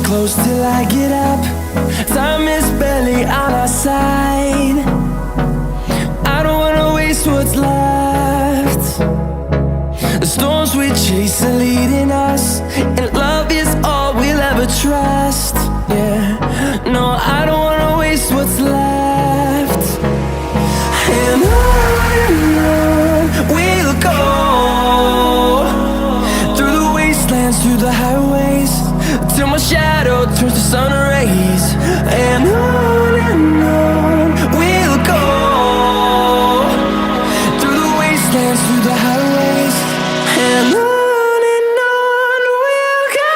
close till I get up. Time is barely on our side. I don't wanna waste what's left. The storms we chase are leading us, and love is all we'll ever trust. Yeah, no, I don't wanna waste what's left. And on we'll go, through the wastelands, through the highways, till my shadow turns to sun rays. And on we'll go, through the wastelands, through the highways, and on we'll go.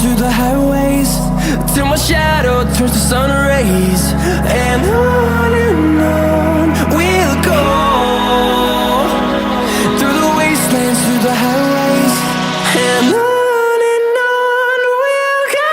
Through the highways, till my shadow turns to sun rays. And on we'll go, through the wastelands, through the highways, and on we'll go.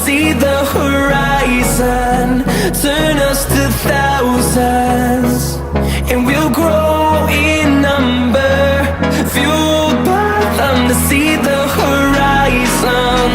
See the horizon turn us to thousands, and we'll grow in number, fueled by them to see the horizon.